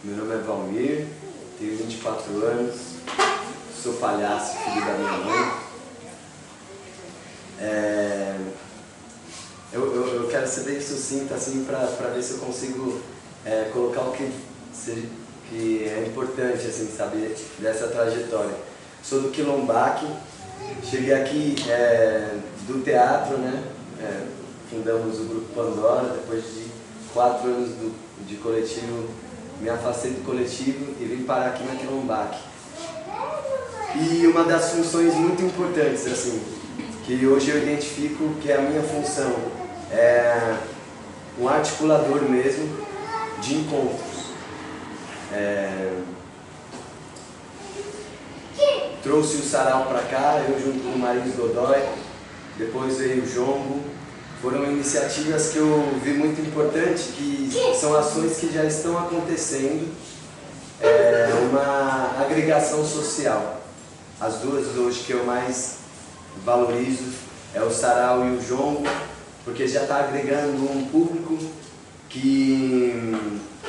Meu nome é Valmir, tenho 24 anos, sou palhaço, filho da minha mãe. Eu quero ser bem sucinto assim para ver se eu consigo colocar o que é importante, assim, sabe, dessa trajetória. Sou do Quilombaque, cheguei aqui do teatro, né? Fundamos o Grupo Pandora, depois de 4 anos de coletivo, me afastei do coletivo e vim parar aqui na Quilombaque. E uma das funções muito importantes, assim, que hoje eu identifico que é a minha função, é um articulador mesmo de encontros. Trouxe o sarau para cá, eu junto com o Marins Godoy, depois veio o Jongo. Foram iniciativas que eu vi muito importante, que são ações que já estão acontecendo, uma agregação social. As duas hoje que eu mais valorizo é o sarau e o jongo, porque já está agregando um público que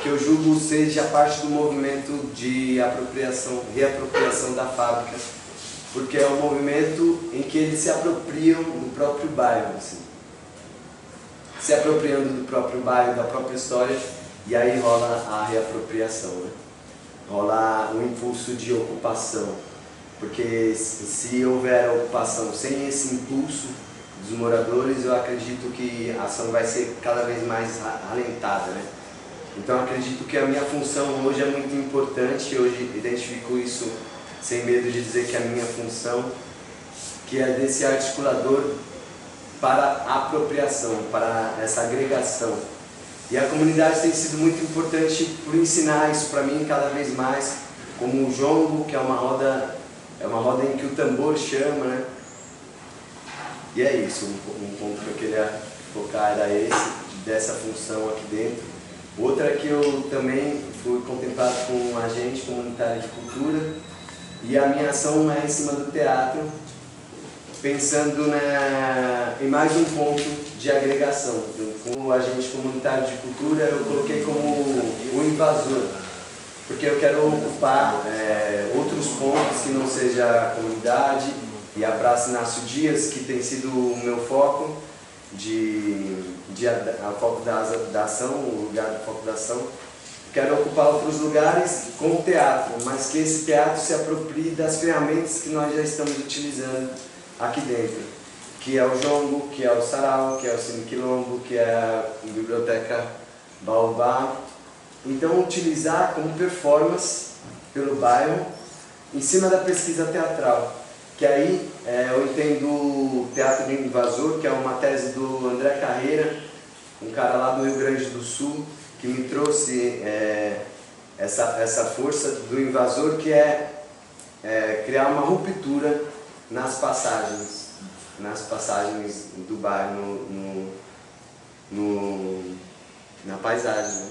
eu julgo seja parte do movimento de reapropriação da fábrica, porque é um movimento em que eles se apropriam do próprio bairro, assim. Se apropriando do próprio bairro, da própria história, e aí rola a reapropriação, né? Rola um impulso de ocupação, porque se houver ocupação sem esse impulso dos moradores, eu acredito que a ação vai ser cada vez mais alentada, né? Então acredito que a minha função hoje é muito importante, hoje identifico isso sem medo de dizer que é a minha função, que é desse articulador para a apropriação, para essa agregação. E a comunidade tem sido muito importante por ensinar isso para mim cada vez mais, como o jongo, que é uma roda em que o tambor chama, né? E é isso, um ponto que eu queria focar era esse, dessa função aqui dentro. Outra é que eu também fui contemplado com um agente comunitário de cultura, e a minha ação é em cima do teatro, pensando em mais um ponto de agregação. Como agente comunitário de cultura, eu coloquei como o invasor, porque eu quero ocupar outros pontos que não seja a comunidade e a Praça Inácio Dias, que tem sido o meu foco, a foco da ação, o lugar do foco da ação. Quero ocupar outros lugares com o teatro, mas que esse teatro se aproprie das ferramentas que nós já estamos utilizando aqui dentro, que é o jongo, que é o sarau, que é o cine quilombo, que é a biblioteca Baobá. Então utilizar como performance pelo bairro, em cima da pesquisa teatral, que aí eu entendo o teatro invasor, que é uma tese do André Carreira, um cara lá do Rio Grande do Sul, que me trouxe essa força do invasor, que é criar uma ruptura nas passagens do bairro, na paisagem, né?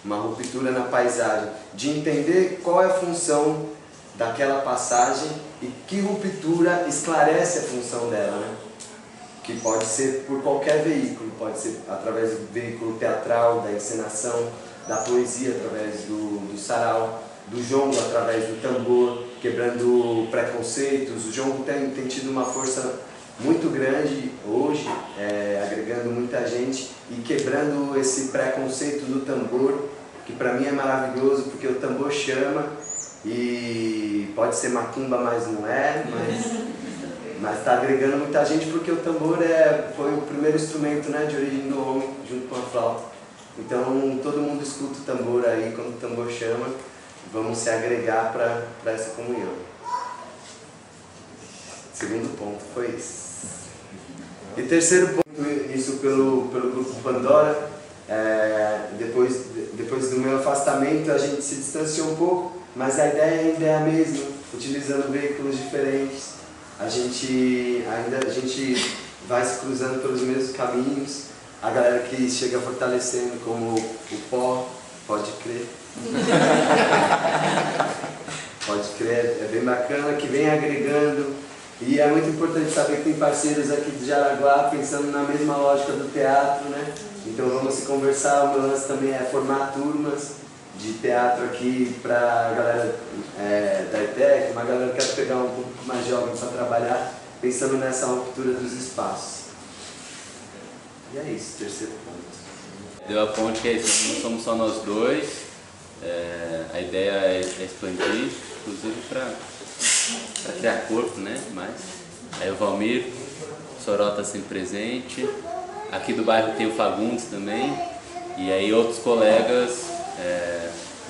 Uma ruptura na paisagem, de entender qual é a função daquela passagem e que ruptura esclarece a função dela, né? Que pode ser por qualquer veículo, pode ser através do veículo teatral, da encenação, da poesia através do sarau, do jongo através do tambor, quebrando preconceitos. O jongo tem tido uma força muito grande hoje, agregando muita gente e quebrando esse preconceito do tambor, que para mim é maravilhoso, porque o tambor chama e pode ser macumba, mas não é, mas está agregando muita gente, porque o tambor foi o primeiro instrumento, né, de origem do homem, junto com a flauta. Então todo mundo escuta o tambor aí, quando o tambor chama, vamos se agregar para essa comunhão. Segundo ponto foi isso. E terceiro ponto, isso pelo Grupo Pandora, depois do meu afastamento a gente se distanciou um pouco, mas a ideia ainda é a mesma, utilizando veículos diferentes. A gente vai se cruzando pelos mesmos caminhos. A galera que chega fortalecendo, como o Pó, pode crer. Pode crer, é bem bacana, que vem agregando. E é muito importante saber que tem parceiros aqui de Jaraguá pensando na mesma lógica do teatro, né? Então vamos se conversar. O meu lance também é formar turmas de teatro aqui para a galera da ETEC, uma galera que quer pegar um público mais jovem para trabalhar, pensando nessa ruptura dos espaços. E é isso, terceiro ponto. Deu a ponte que é isso, não somos só nós dois, a ideia é expandir, inclusive para criar corpo, né? Mas aí o Valmir, Sorota sempre presente, aqui do bairro tem o Fagundes também, e aí outros colegas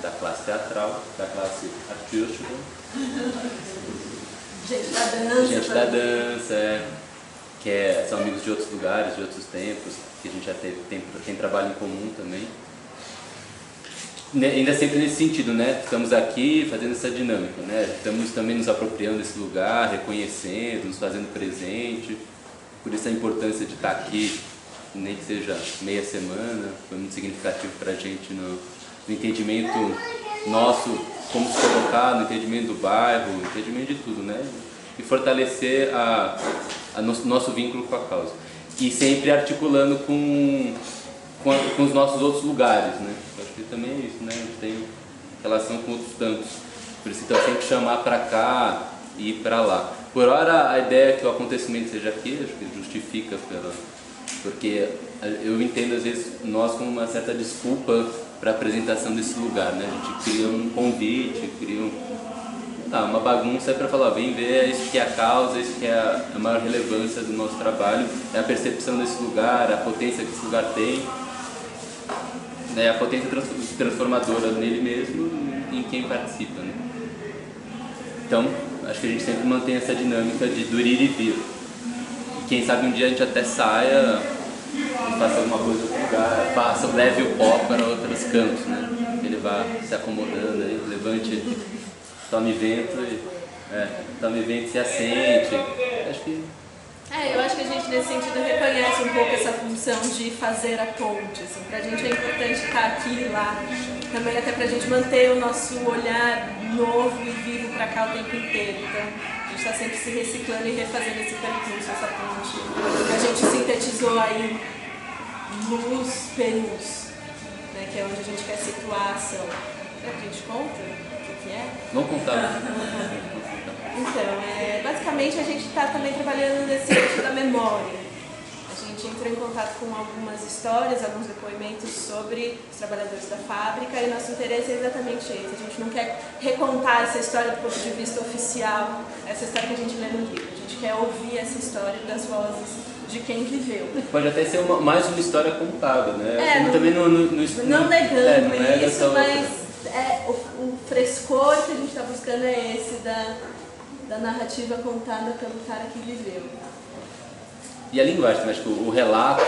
da classe teatral, da classe artística, gente da dança, que são amigos de outros lugares, de outros tempos, que a gente já tem trabalho em comum também. Ainda sempre nesse sentido, né? Estamos aqui fazendo essa dinâmica, né? Estamos também nos apropriando desse lugar, reconhecendo, nos fazendo presente. Por isso a importância de estar aqui, nem que seja meia semana, foi muito significativo para a gente no entendimento nosso, como se colocar, no entendimento do bairro, no entendimento de tudo, né? E fortalecer nosso vínculo com a causa. E sempre articulando com os nossos outros lugares, né? Eu acho que também é isso, né? A gente tem relação com outros tantos. Por isso então sempre chamar para cá e ir para lá. Por hora a ideia é que o acontecimento seja aqui, acho que justifica porque eu entendo às vezes nós como uma certa desculpa para a apresentação desse lugar, né? A gente cria um convite, cria uma bagunça para falar, vem ver isso que é a causa, isso que é a maior relevância do nosso trabalho, é a percepção desse lugar, a potência que esse lugar tem, né? A potência transformadora nele mesmo e em quem participa, né? Então, acho que a gente sempre mantém essa dinâmica do ir e vir. E quem sabe um dia a gente até saia, faça alguma coisa em outro lugar, leve o pó para outros cantos, né? Ele vá se acomodando aí, levante, tome vento e se assente. Acho que... eu acho que a gente nesse sentido reconhece um pouco essa função de fazer a ponte. Assim, pra gente é importante estar aqui e lá, também até pra gente manter o nosso olhar novo e vivo pra cá o tempo inteiro. Então a gente está sempre se reciclando e refazendo esse percurso, essa ponte. A gente sintetizou aí nos perus, né, que é onde a gente quer situar a ação. Será que a gente conta o que é? Vamos contar. Então, basicamente a gente está também trabalhando nesse eixo da memória. A gente entrou em contato com algumas histórias, alguns depoimentos sobre os trabalhadores da fábrica e nosso interesse é exatamente esse. A gente não quer recontar essa história do ponto de vista oficial, essa história que a gente lê no livro. A gente quer ouvir essa história das vozes de quem viveu. Pode até ser mais uma história contada, né? Também não negando isso, mas o frescor que a gente está buscando é esse da narrativa contada pelo cara que viveu. E a linguagem, acho que o relato,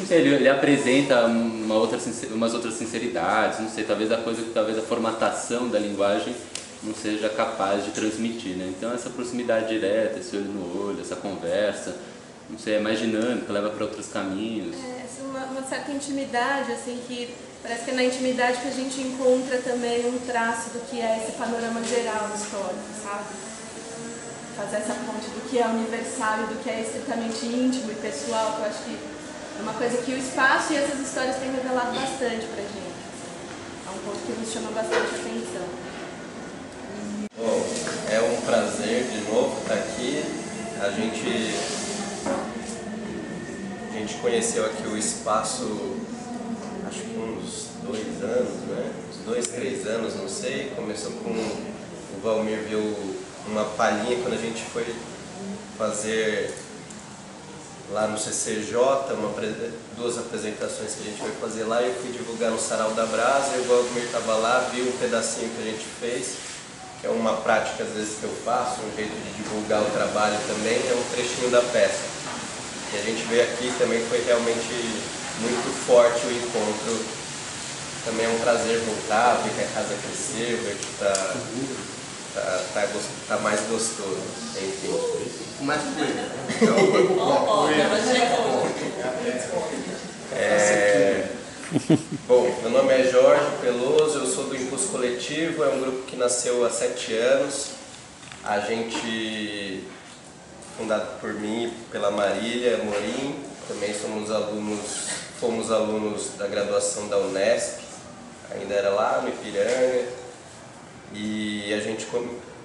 ele apresenta umas outras sinceridades, não sei, talvez a formatação da linguagem não seja capaz de transmitir, né? Então essa proximidade direta, esse olho no olho, essa conversa, não sei, é mais dinâmica, leva para outros caminhos. Uma certa intimidade, assim, que parece que é na intimidade que a gente encontra também um traço do que é esse panorama geral histórico, sabe? Fazer essa ponte do que é universal e do que é estritamente íntimo e pessoal, que eu acho que é uma coisa que o espaço e essas histórias têm revelado bastante pra gente. É um ponto que nos chama bastante atenção. Bom, é um prazer de novo estar aqui. A gente conheceu aqui o espaço, acho que uns 2 anos, né? Uns 2, 3 anos, não sei. Começou com o Valmir viu uma palhinha quando a gente foi fazer lá no CCJ, 2 apresentações que a gente foi fazer lá. Eu fui divulgar no Sarau da Brasa e o Valmir estava lá, viu um pedacinho que a gente fez, que é uma prática às vezes que eu faço, um jeito de divulgar o trabalho também, é um trechinho da peça. E a gente veio aqui também, foi realmente muito forte o encontro. Também é um prazer voltar, ver que a casa cresceu, ver que tá mais gostoso, enfim. Mais Bom, meu nome é Jorge Peloso, eu sou do Impulso Coletivo, é um grupo que nasceu há 7 anos. A gente, fundado por mim e pela Marília Morim, também somos alunos fomos alunos da graduação da Unesp, ainda era lá no Ipiranga, e a gente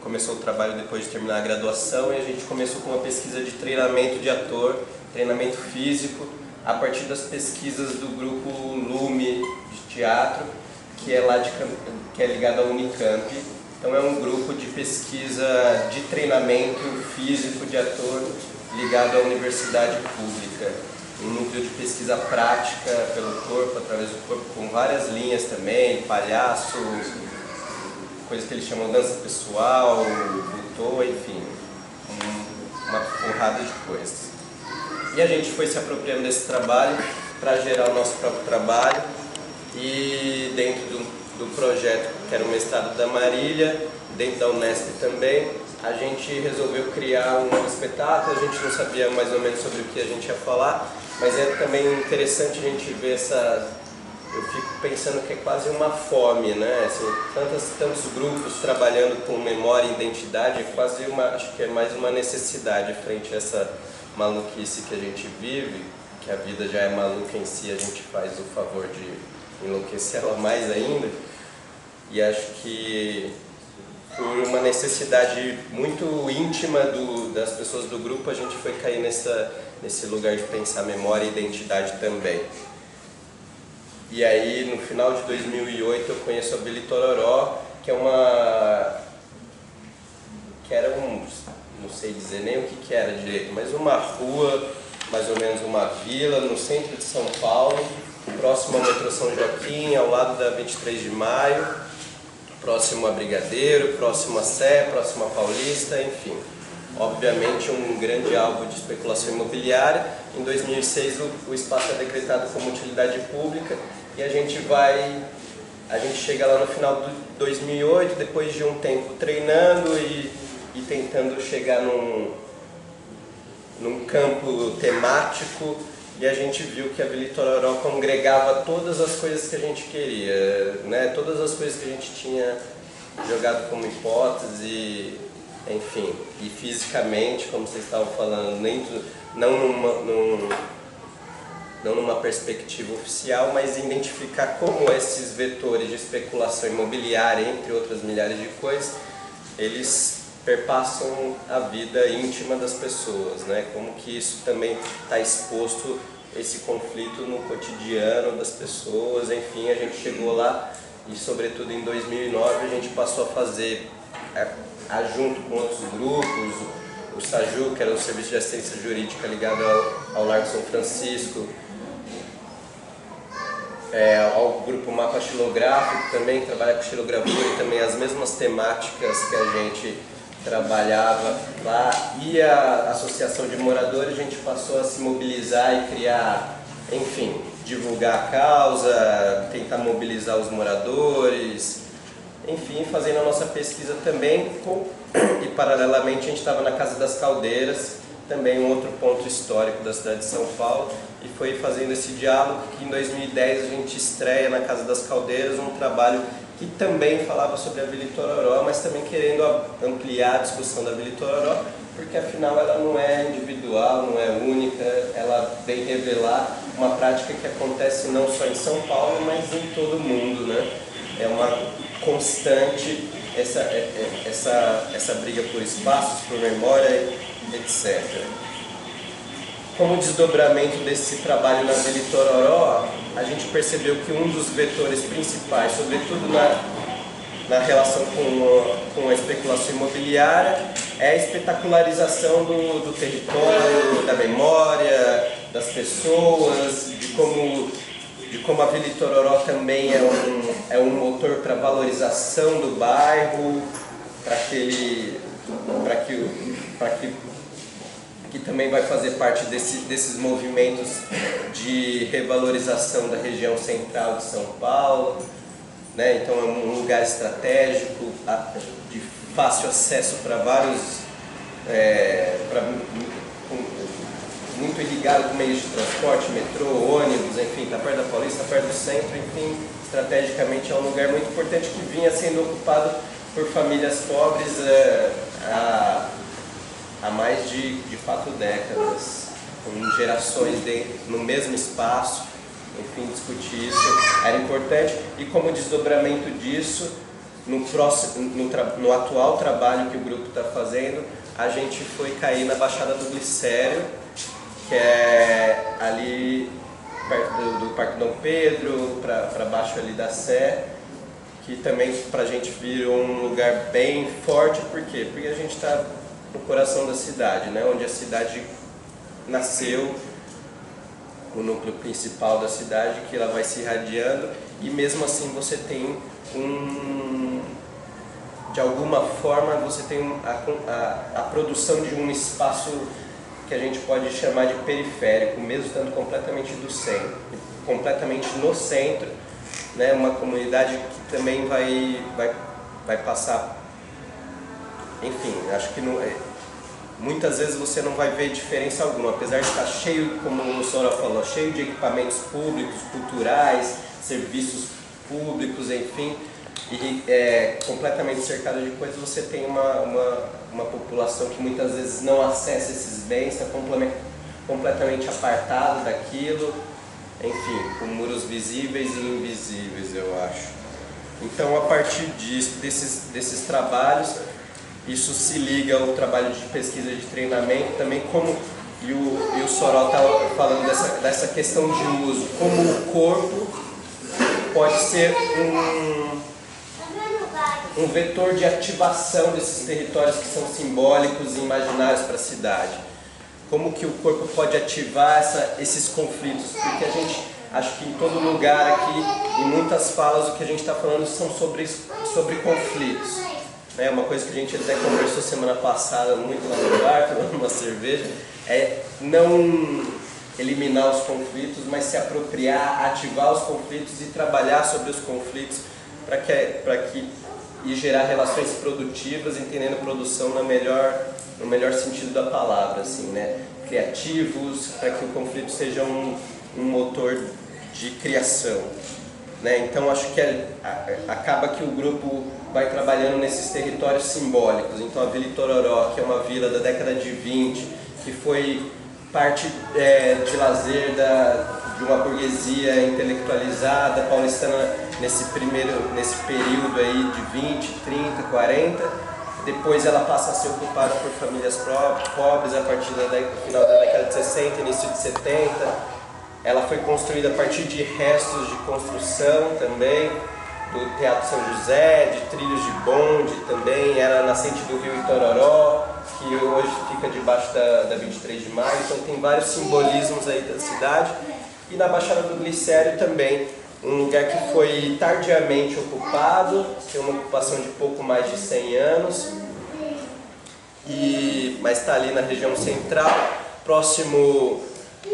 começou o trabalho depois de terminar a graduação, e a gente começou com uma pesquisa de treinamento de ator, treinamento físico, a partir das pesquisas do grupo Lume de teatro, que é ligado à Unicamp. Então é um grupo de pesquisa de treinamento físico de ator ligado à universidade pública. Um núcleo de pesquisa prática pelo corpo, através do corpo, com várias linhas também, palhaço, coisas que eles chamam dança pessoal, butô, enfim, uma porrada de coisas. E a gente foi se apropriando desse trabalho para gerar o nosso próprio trabalho, e dentro do projeto, que era o mestrado da Marília, dentro da Unesp também, a gente resolveu criar um novo espetáculo. A gente não sabia mais ou menos sobre o que a gente ia falar, mas é também interessante a gente ver eu fico pensando que é quase uma fome, né? Assim, tantos grupos trabalhando com memória e identidade, é quase acho que é mais uma necessidade frente a essa maluquice que a gente vive, que a vida já é maluca em si, a gente faz o favor de enlouquecer ela mais ainda. E acho que por uma necessidade muito íntima das pessoas do grupo, a gente foi cair nesse lugar de pensar memória e identidade também. E aí, no final de 2008, eu conheço a Vila Itororó, que era não sei dizer nem o que era direito, mas uma rua, mais ou menos uma vila, no centro de São Paulo, próximo ao metrô São Joaquim, ao lado da 23 de Maio, próximo a Brigadeiro, próximo a Sé, próximo a Paulista, enfim. Obviamente um grande alvo de especulação imobiliária. Em 2006 o espaço é decretado como utilidade pública, e a gente chega lá no final de 2008, depois de um tempo treinando e tentando chegar num campo temático, e a gente viu que a Vila Itororó congregava todas as coisas que a gente queria, né? Todas as coisas que a gente tinha jogado como hipótese, enfim, e fisicamente, como vocês estavam falando, não numa perspectiva oficial, mas identificar como esses vetores de especulação imobiliária, entre outras milhares de coisas, eles perpassam a vida íntima das pessoas, né? Como que isso também está exposto, esse conflito no cotidiano das pessoas. Enfim, a gente chegou lá e, sobretudo em 2009, a gente passou a fazer, junto com outros grupos, o SAJU, que era o Serviço de Assistência Jurídica ligado ao Largo São Francisco, ao grupo Mapa Xilográfico, também que trabalha com xilogravura, e também as mesmas temáticas que a gente trabalhava lá, e a Associação de Moradores. A gente passou a se mobilizar e criar, enfim, divulgar a causa, tentar mobilizar os moradores, enfim, fazendo a nossa pesquisa também, e paralelamente a gente estava na Casa das Caldeiras, também um outro ponto histórico da cidade de São Paulo, e foi fazendo esse diálogo que em 2010 a gente estreia na Casa das Caldeiras um trabalho que também falava sobre a Vila Itororó, mas também querendo ampliar a discussão da Vila Itororó, porque afinal ela não é individual, não é única, ela vem revelar uma prática que acontece não só em São Paulo, mas em todo o mundo, né? É uma constante essa briga por espaços, por memória, etc. Como desdobramento desse trabalho na Vila Itororó, a gente percebeu que um dos vetores principais, sobretudo na relação com a especulação imobiliária, é a espetacularização do território, da memória, das pessoas, de como a Vila Itororó também é um motor para a valorização do bairro, que também vai fazer parte desses movimentos de revalorização da região central de São Paulo, né? Então é um lugar estratégico, de fácil acesso para vários, muito irrigado com meios de transporte, metrô, ônibus, enfim, está perto da Paulista, está perto do centro, enfim, estrategicamente é um lugar muito importante que vinha sendo ocupado por famílias pobres há mais de 4 décadas, com gerações no mesmo espaço, enfim, discutir isso era importante. E como desdobramento disso, no atual trabalho que o grupo está fazendo, a gente foi cair na Baixada do Glicério, que é ali perto do Parque Dom Pedro, para baixo ali da Sé, que também pra gente virou um lugar bem forte. Por quê? Porque a gente está no coração da cidade, né? Onde a cidade nasceu, o núcleo principal da cidade, que ela vai se irradiando, e mesmo assim você tem de alguma forma você tem a produção de um espaço que a gente pode chamar de periférico, mesmo estando completamente do centro, completamente no centro, né? Uma comunidade que também vai passar, enfim, acho que muitas vezes você não vai ver diferença alguma, apesar de estar cheio, como o Sora falou, cheio de equipamentos públicos, culturais, serviços públicos, enfim, e completamente cercado de coisas. Você tem uma população que muitas vezes não acessa esses bens, está completamente apartado daquilo, enfim, com muros visíveis e invisíveis, eu acho. Então, a partir desses trabalhos, isso se liga ao trabalho de pesquisa de treinamento também, como e o Sorol está falando dessa questão de uso, como o corpo pode ser um vetor de ativação desses territórios que são simbólicos e imaginários para a cidade. Como que o corpo pode ativar esses conflitos, porque a gente, acho que em todo lugar aqui, em muitas falas, o que a gente está falando são sobre conflitos. É uma coisa que a gente até conversou semana passada muito lá no bar, tomando uma cerveja, é não eliminar os conflitos, mas se apropriar, ativar os conflitos e trabalhar sobre os conflitos e gerar relações produtivas, entendendo produção no melhor sentido da palavra, assim, né? Criativos, para que o conflito seja um motor de criação, né? Então acho que acaba que o grupo vai trabalhando nesses territórios simbólicos. Então a Vila Itororó, que é uma vila da década de 20, que foi parte de lazer de uma burguesia intelectualizada paulistana nesse período aí de 20, 30, 40. Depois ela passa a ser ocupada por famílias pobres a partir do final da década de 60, início de 70. Ela foi construída a partir de restos de construção também, do Teatro São José, de trilhos de bonde também. Era a nascente do rio Itororó, que hoje fica debaixo da 23 de maio. Então tem vários simbolismos aí da cidade. E na Baixada do Glicério também, um lugar que foi tardiamente ocupado, tem uma ocupação de pouco mais de 100 anos, mas está ali na região central, próximo,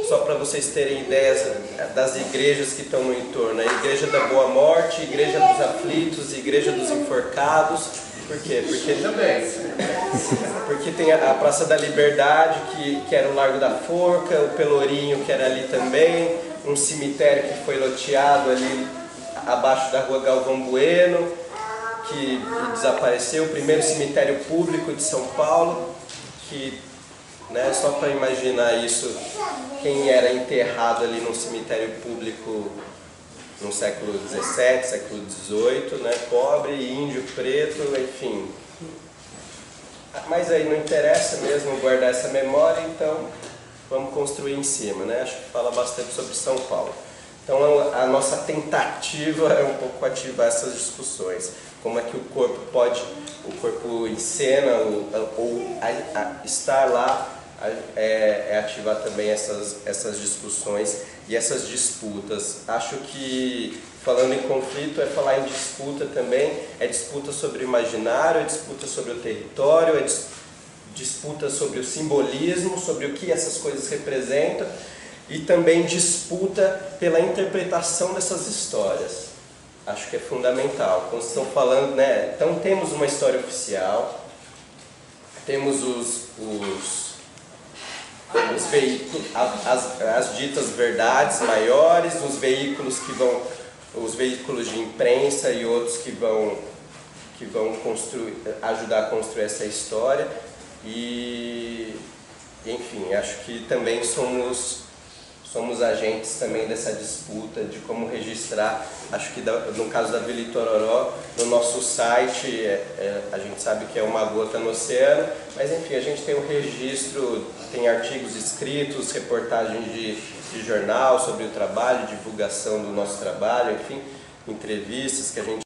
só para vocês terem ideias das igrejas que estão no entorno, a Igreja da Boa Morte, Igreja dos Aflitos, Igreja dos Enforcados. Por quê? Porque tem a Praça da Liberdade, que era o Largo da Forca, o Pelourinho, que era ali também, um cemitério que foi loteado ali abaixo da Rua Galvão Bueno, que desapareceu, o primeiro cemitério público de São Paulo, que, né, só para imaginar isso, quem era enterrado ali num cemitério público no século XVII, século XVIII, né, pobre, índio, preto, enfim. Mas aí não interessa mesmo guardar essa memória, então vamos construir em cima, né? Acho que fala bastante sobre São Paulo. Então a nossa tentativa é um pouco ativar essas discussões. Como é que o corpo em cena, ou estar lá, ativar também essas discussões e essas disputas. Acho que, falando em conflito, é falar em disputa também, é disputa sobre o imaginário, é disputa sobre o território, é disputa sobre o simbolismo, sobre o que essas coisas representam, e também disputa pela interpretação dessas histórias. Acho que é fundamental. Quando estão falando, né? Então temos uma história oficial, temos os veículos, as ditas verdades maiores, os veículos de imprensa e outros que vão ajudar a construir essa história. E, enfim, acho que também somos somos agentes também dessa disputa de como registrar. Acho que no caso da Vila Itororó, no nosso site, a gente sabe que é uma gota no oceano, mas enfim, a gente tem um registro, tem artigos escritos, reportagens de jornal sobre o trabalho, divulgação do nosso trabalho, enfim, entrevistas que a gente